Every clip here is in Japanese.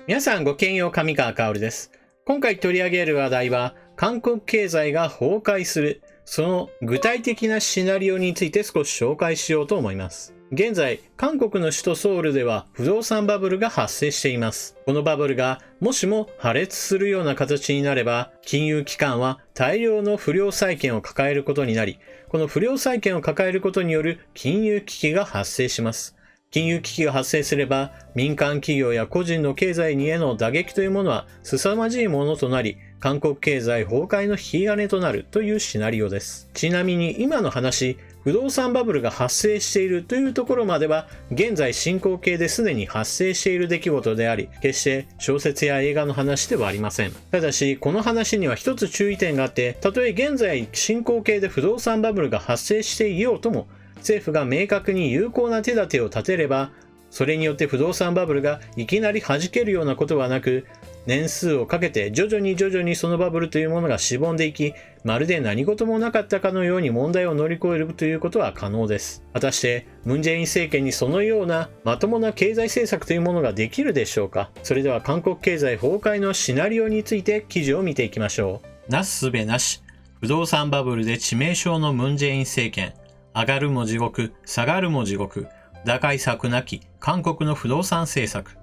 皆さんごきげんよう、上川薫です。今回取り上げる話題は、韓国経済が崩壊する、その具体的なシナリオについて少し紹介しようと思います。現在、韓国の首都ソウルでは不動産バブルが発生しています。このバブルがもしも破裂するような形になれば、金融機関は大量の不良債権を抱えることになり、この不良債権を抱えることによる金融危機が発生します。金融危機が発生すれば、民間企業や個人の経済にへの打撃というものは凄まじいものとなり、韓国経済崩壊の引き金となるというシナリオです。ちなみに今の話、不動産バブルが発生しているというところまでは、現在進行形ですでに発生している出来事であり、決して小説や映画の話ではありません。ただし、この話には一つ注意点があって、たとえ現在進行形で不動産バブルが発生していようとも、政府が明確に有効な手立てを立てれば、それによって不動産バブルがいきなり弾けるようなことはなく、年数をかけて徐々にそのバブルというものがしぼんでいき、まるで何事もなかったかのように問題を乗り越えるということは可能です。果たして、ムン・ジェイン政権にそのようなまともな経済政策というものができるでしょうか。それでは韓国経済崩壊のシナリオについて記事を見ていきましょう。なすすべなし。不動産バブルで致命傷のムン・ジェイン政権。上がるも地獄、下がるも地獄。打開策なき韓国の不動産政策。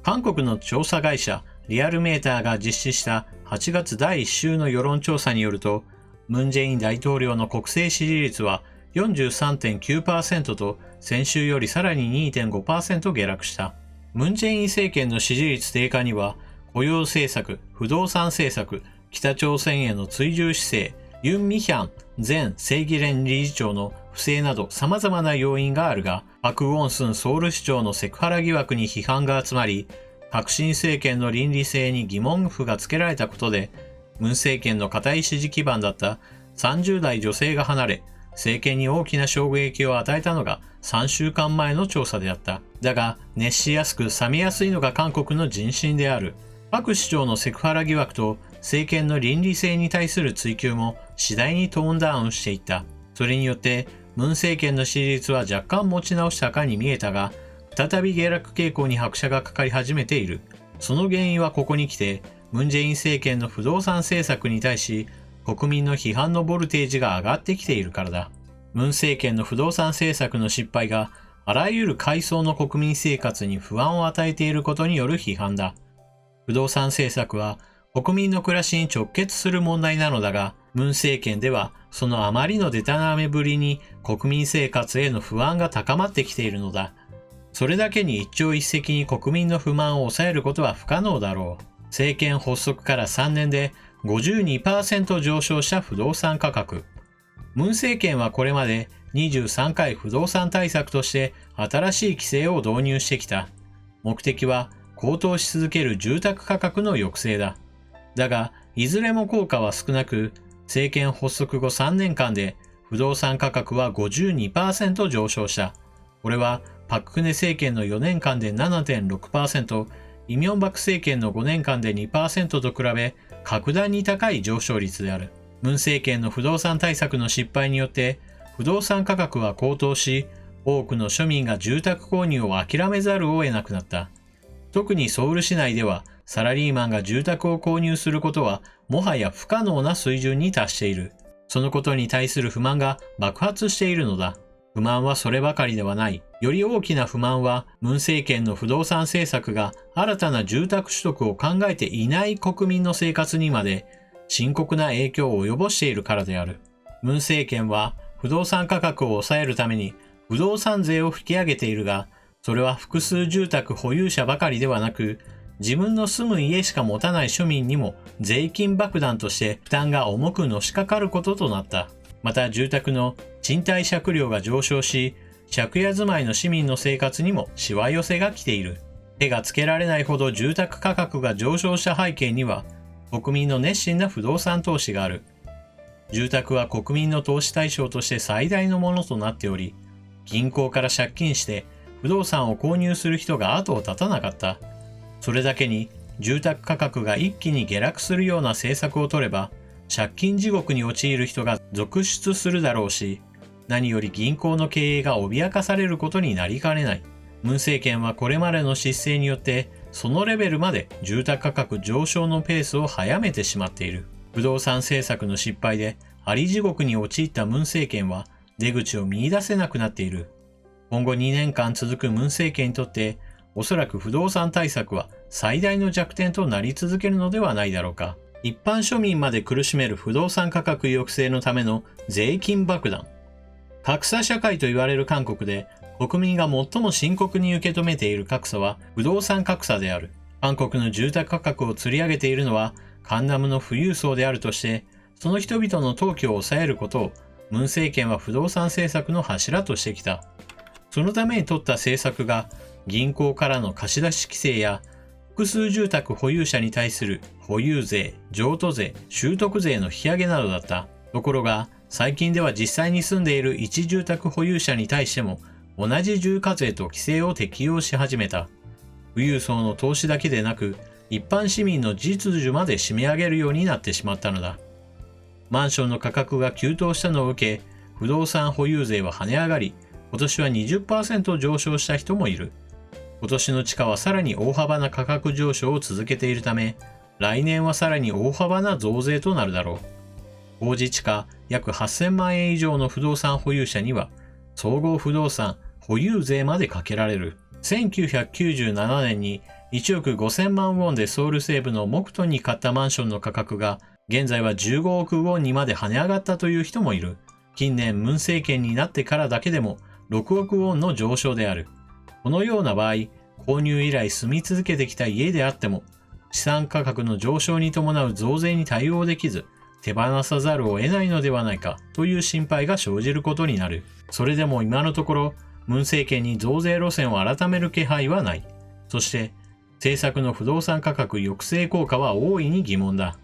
韓国の調査会社リアルメーターが実施した8月第1週の世論調査によると、ムン・ジェイン大統領の国政支持率は 43.9% と先週よりさらに 2.5% 下落した。ムン・ジェイン政権の支持率低下には、雇用政策、不動産政策、北朝鮮への追従姿勢、ユン・ミヒャン前正義連理事長の不正など様々な要因があるが、パク・ウォンスンソウル市長のセクハラ疑惑に批判が集まり、革新政権の倫理性に疑問符がつけられたことで、ムン政権の固い支持基盤だった30代女性が離れ、政権に大きな衝撃を与えたのが3週間前の調査であった。だが、熱しやすく冷めやすいのが韓国の人心である。パク市長のセクハラ疑惑と政権の倫理性に対する追及も次第にトーンダウンしていった。それによって、ムン政権の支持率は若干持ち直したかに見えたが、再び下落傾向に拍車がかかり始めている。その原因はここに来て、ムン・ジェイン政権の不動産政策に対し、国民の批判のボルテージが上がってきているからだ。ムン政権の不動産政策の失敗が、あらゆる階層の国民生活に不安を与えていることによる批判だ。不動産政策は、国民の暮らしに直結する問題なのだが、ムン政権では、そのあまりのデタラメぶりに国民生活への不安が高まってきているのだ。それだけに一朝一夕に国民の不満を抑えることは不可能だろう。政権発足から3年で 52% 上昇した不動産価格。ムン政権はこれまで23回不動産対策として新しい規制を導入してきた。目的は高騰し続ける住宅価格の抑制だ。だが、いずれも効果は少なく、政権発足後3年間で不動産価格は 52% 上昇した。これはパククネ政権の4年間で 7.6%、イ・ミョンバク政権の5年間で 2% と比べ、格段に高い上昇率である。ムン政権の不動産対策の失敗によって、不動産価格は高騰し、多くの庶民が住宅購入を諦めざるを得なくなった。特にソウル市内では、サラリーマンが住宅を購入することは、もはや不可能な水準に達している。そのことに対する不満が爆発しているのだ。不満はそればかりではない。より大きな不満は、ムン政権の不動産政策が新たな住宅取得を考えていない国民の生活にまで深刻な影響を及ぼしているからである。ムン政権は不動産価格を抑えるために不動産税を引き上げているが、それは複数住宅保有者ばかりではなく、自分の住む家しか持たない庶民にも税金爆弾として負担が重くのしかかることとなった。また住宅の賃貸借料が上昇し、借家住まいの市民の生活にもしわ寄せが来ている。手がつけられないほど住宅価格が上昇した背景には、国民の熱心な不動産投資がある。住宅は国民の投資対象として最大のものとなっており、銀行から借金して不動産を購入する人が後を絶たなかった。それだけに住宅価格が一気に下落するような政策を取れば、借金地獄に陥る人が続出するだろうし、何より銀行の経営が脅かされることになりかねない。ムン政権はこれまでの失勢によってそのレベルまで住宅価格上昇のペースを速めてしまっている。不動産政策の失敗であり地獄に陥ったムン政権は出口を見出せなくなっている。今後2年間続くムン政権にとって、おそらく不動産対策は最大の弱点となり続けるのではないだろうか。一般庶民まで苦しめる不動産価格抑制のための税金爆弾。格差社会と言われる韓国で、国民が最も深刻に受け止めている格差は不動産格差である。韓国の住宅価格を吊り上げているのはカンナムの富裕層であるとして、その人々の投機を抑えることをムン政権は不動産政策の柱としてきた。そのために取った政策が銀行からの貸し出し規制や複数住宅保有者に対する保有税、譲渡税、習得税の引き上げなどだった。ところが最近では実際に住んでいる一住宅保有者に対しても同じ重課税と規制を適用し始めた。富裕層の投資だけでなく一般市民の実需まで締め上げるようになってしまったのだ。マンションの価格が急騰したのを受け、不動産保有税は跳ね上がり、今年は 20% 上昇した人もいる。今年の地価はさらに大幅な価格上昇を続けているため、来年はさらに大幅な増税となるだろう。公示地価約8000万円以上の不動産保有者には、総合不動産保有税までかけられる。1997年に1億5000万ウォンでソウル西部のモクトンに買ったマンションの価格が、現在は15億ウォンにまで跳ね上がったという人もいる。近年ムン政権になってからだけでも6億ウォンの上昇である。このような場合、購入以来住み続けてきた家であっても、資産価格の上昇に伴う増税に対応できず、手放さざるを得ないのではないかという心配が生じることになる。それでも今のところ、ムン政権に増税路線を改める気配はない。そして、政策の不動産価格抑制効果は大いに疑問だ。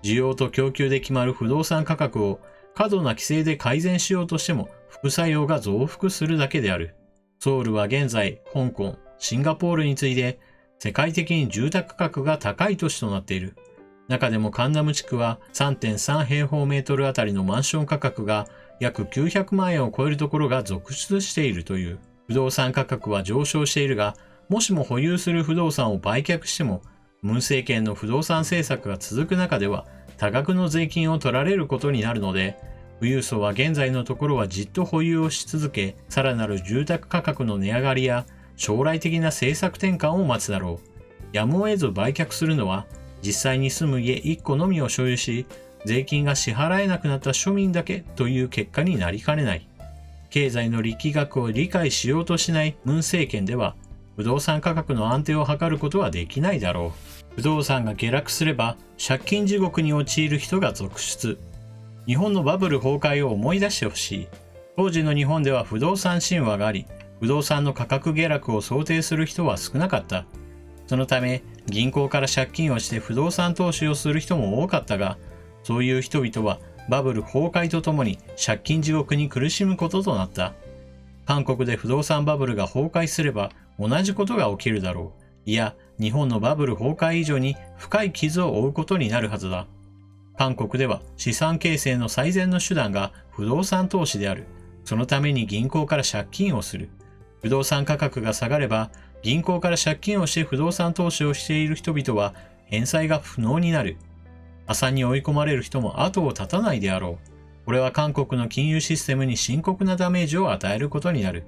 需要と供給で決まる不動産価格を過度な規制で改善しようとしても副作用が増幅するだけである。ソウルは現在、香港、シンガポールに次いで世界的に住宅価格が高い都市となっている。中でもカンナム地区は 3.3 平方メートルあたりのマンション価格が約900万円を超えるところが続出しているという。不動産価格は上昇しているが、もしも保有する不動産を売却しても、ムン政権の不動産政策が続く中では多額の税金を取られることになるので、富裕層は現在のところはじっと保有をし続け、さらなる住宅価格の値上がりや将来的な政策転換を待つだろう。やむを得ず売却するのは、実際に住む家1個のみを所有し、税金が支払えなくなった庶民だけという結果になりかねない。経済の力学を理解しようとしないムン政権では、不動産価格の安定を図ることはできないだろう。不動産が下落すれば借金地獄に陥る人が続出。日本のバブル崩壊を思い出してほしい。当時の日本では不動産神話があり、不動産の価格下落を想定する人は少なかった。そのため銀行から借金をして不動産投資をする人も多かったが、そういう人々はバブル崩壊とともに借金地獄に苦しむこととなった。韓国で不動産バブルが崩壊すれば同じことが起きるだろう。いや、日本のバブル崩壊以上に深い傷を負うことになるはずだ。韓国では資産形成の最善の手段が不動産投資である。そのために銀行から借金をする。不動産価格が下がれば、銀行から借金をして不動産投資をしている人々は返済が不能になる。破産に追い込まれる人も後を絶たないであろう。これは韓国の金融システムに深刻なダメージを与えることになる。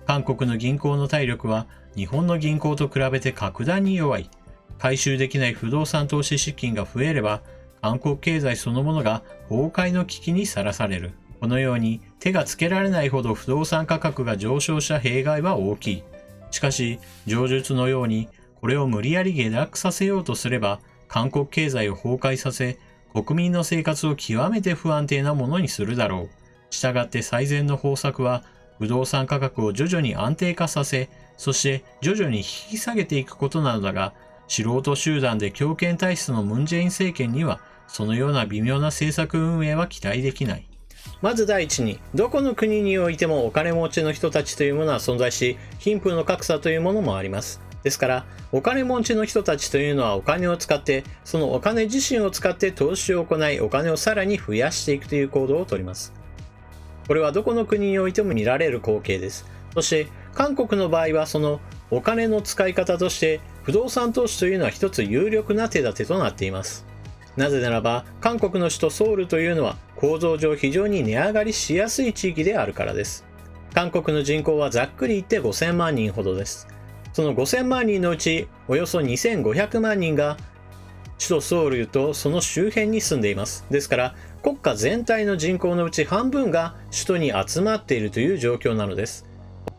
韓国の銀行の体力は日本の銀行と比べて格段に弱い。回収できない不動産投資資金が増えれば、韓国経済そのものが崩壊の危機にさらされる。このように手がつけられないほど不動産価格が上昇した弊害は大きい。しかし、上述のようにこれを無理やり下落させようとすれば、韓国経済を崩壊させ、国民の生活を極めて不安定なものにするだろう。したがって最善の方策は、不動産価格を徐々に安定化させ、そして徐々に引き下げていくことなのだが、素人集団で強権体質のムン・ジェイン政権には、そのような微妙な政策運営は期待できない。まず第一に、どこの国においてもお金持ちの人たちというものは存在し、貧富の格差というものもあります。ですから、お金持ちの人たちというのはお金を使って、そのお金自身を使って投資を行い、お金をさらに増やしていくという行動をとります。これはどこの国においても見られる光景です。そして、韓国の場合はそのお金の使い方として、不動産投資というのは一つ有力な手立てとなっています。なぜならば、韓国の首都ソウルというのは構造上非常に値上がりしやすい地域であるからです。韓国の人口はざっくり言って5000万人ほどです。その5000万人のうちおよそ2500万人が首都ソウルとその周辺に住んでいます。ですから国家全体の人口のうち半分が首都に集まっているという状況なのです。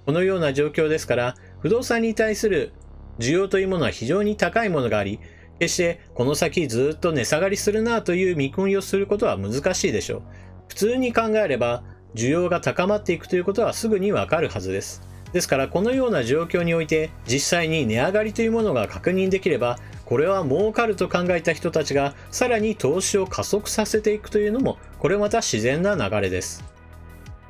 このような状況ですから、不動産に対する需要というものは非常に高いものがあり、決してこの先ずっと値下がりするなという見込みをすることは難しいでしょう。普通に考えれば需要が高まっていくということはすぐにわかるはずです。ですからこのような状況において実際に値上がりというものが確認できれば、これは儲かると考えた人たちがさらに投資を加速させていくというのも、これまた自然な流れです。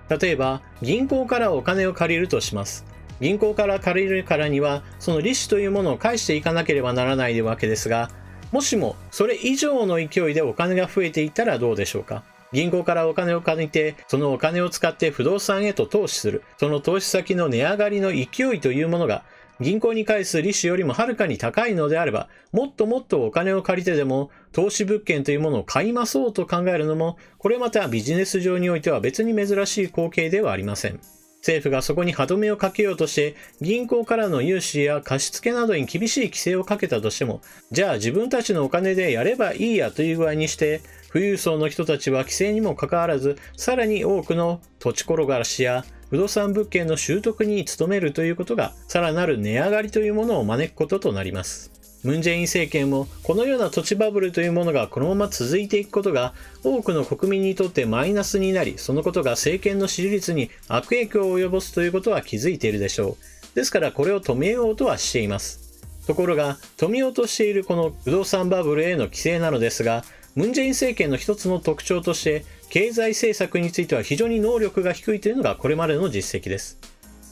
例えば銀行からお金を借りるとします。銀行から借りるからにはその利子というものを返していかなければならないわけですが、もしもそれ以上の勢いでお金が増えていったらどうでしょうか。銀行からお金を借りて、そのお金を使って不動産へと投資する。その投資先の値上がりの勢いというものが銀行に返す利子よりもはるかに高いのであれば、もっともっとお金を借りてでも投資物件というものを買いましょうと考えるのも、これまたビジネス上においては別に珍しい光景ではありません。政府がそこに歯止めをかけようとして銀行からの融資や貸付などに厳しい規制をかけたとしても、じゃあ自分たちのお金でやればいいやという具合にして、富裕層の人たちは規制にもかかわらず、さらに多くの土地転がしや不動産物件の習得に努めるということが、さらなる値上がりというものを招くこととなります。ムン・ジェイン政権もこのような土地バブルというものがこのまま続いていくことが多くの国民にとってマイナスになり、そのことが政権の支持率に悪影響を及ぼすということは気づいているでしょう。ですからこれを止めようとはしています。ところが止めようとしているこの不動産バブルへの規制なのですが、ムン・ジェイン政権の一つの特徴として経済政策については非常に能力が低いというのがこれまでの実績です。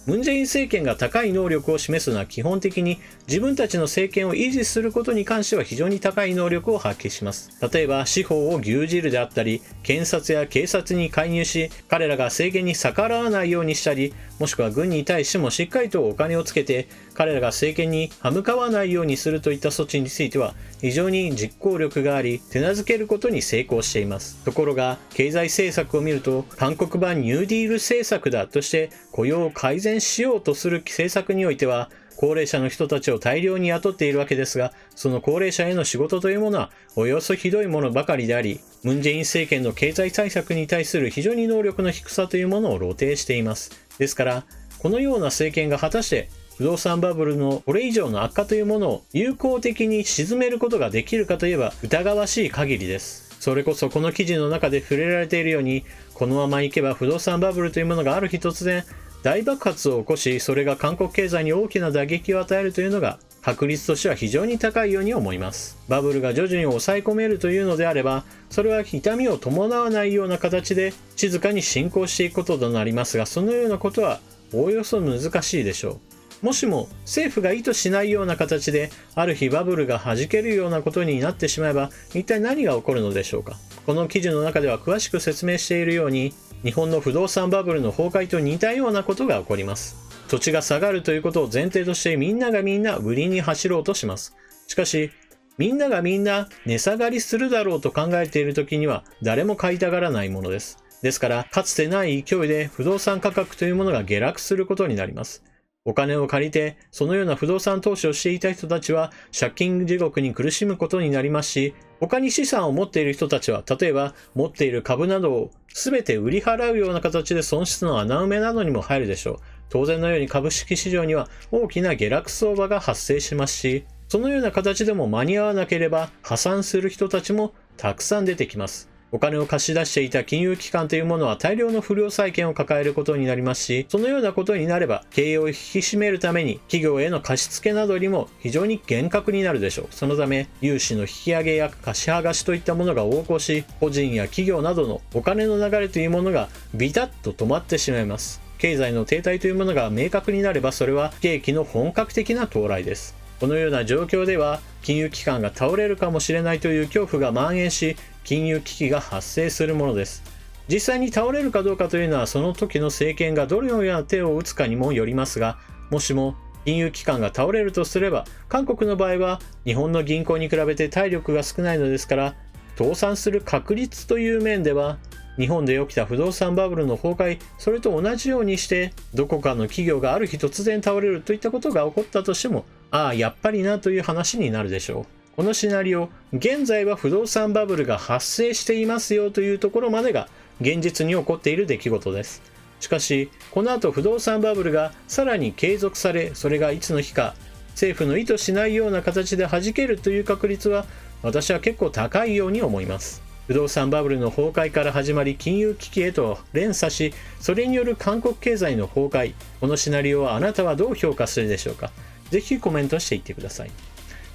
ムン・ジェイン政権が高い能力を示すのは基本的に自分たちの政権を維持することに関しては非常に高い能力を発揮します。例えば司法を牛耳るであったり、検察や警察に介入し、彼らが政権に逆らわないようにしたり、もしくは軍に対してもしっかりとお金をつけて彼らが政権に歯向かわないようにするといった措置については非常に実行力があり、手なずけることに成功しています。ところが経済政策を見ると、韓国版ニューディール政策だとして雇用を改善しようとする政策においては、高齢者の人たちを大量に雇っているわけですが、その高齢者への仕事というものはおよそひどいものばかりであり、ムン・ジェイン政権の経済対策に対する非常に能力の低さというものを露呈しています。ですからこのような政権が果たして不動産バブルのこれ以上の悪化というものを有効的に鎮めることができるかといえば疑わしい限りです。それこそこの記事の中で触れられているように、このままいけば不動産バブルというものがある日突然大爆発を起こし、それが韓国経済に大きな打撃を与えるというのが確率としては非常に高いように思います。バブルが徐々に抑え込めるというのであれば、それは痛みを伴わないような形で静かに進行していくこととなりますが、そのようなことはおおよそ難しいでしょう。もしも政府が意図しないような形である日バブルが弾けるようなことになってしまえば、一体何が起こるのでしょうか。この記事の中では詳しく説明しているように、日本の不動産バブルの崩壊と似たようなことが起こります。土地が下がるということを前提としてみんながみんな売りに走ろうとします。しかしみんながみんな値下がりするだろうと考えている時には誰も買いたがらないものです。ですからかつてない勢いで不動産価格というものが下落することになります。お金を借りてそのような不動産投資をしていた人たちは借金地獄に苦しむことになりますし、他に資産を持っている人たちは例えば持っている株などを全て売り払うような形で損失の穴埋めなどにも入るでしょう。当然のように株式市場には大きな下落相場が発生しますし、そのような形でも間に合わなければ破産する人たちもたくさん出てきます。お金を貸し出していた金融機関というものは大量の不良債権を抱えることになりますし、そのようなことになれば経営を引き締めるために企業への貸付などにも非常に厳格になるでしょう。そのため融資の引き上げや貸し剥がしといったものが横行し、個人や企業などのお金の流れというものがビタッと止まってしまいます。経済の停滞というものが明確になれば、それは不景気の本格的な到来です。このような状況では金融機関が倒れるかもしれないという恐怖が蔓延し、金融危機が発生するものです。実際に倒れるかどうかというのはその時の政権がどのような手を打つかにもよりますが、もしも金融機関が倒れるとすれば、韓国の場合は日本の銀行に比べて体力が少ないのですから、倒産する確率という面では、日本で起きた不動産バブルの崩壊、それと同じようにして、どこかの企業がある日突然倒れるといったことが起こったとしても、ああ、やっぱりなという話になるでしょう。このシナリオ、現在は不動産バブルが発生していますよというところまでが現実に起こっている出来事です。しかし、この後不動産バブルがさらに継続され、それがいつの日か政府の意図しないような形で弾けるという確率は、私は結構高いように思います。不動産バブルの崩壊から始まり金融危機へと連鎖し、それによる韓国経済の崩壊、このシナリオはあなたはどう評価するでしょうか。ぜひコメントしていってください。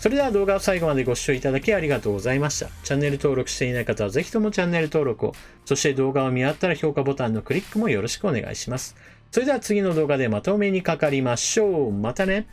それでは動画を最後までご視聴いただきありがとうございました。チャンネル登録していない方はぜひともチャンネル登録を、そして動画を見合ったら評価ボタンのクリックもよろしくお願いします。それでは次の動画でまたお目にかかりましょう。またね。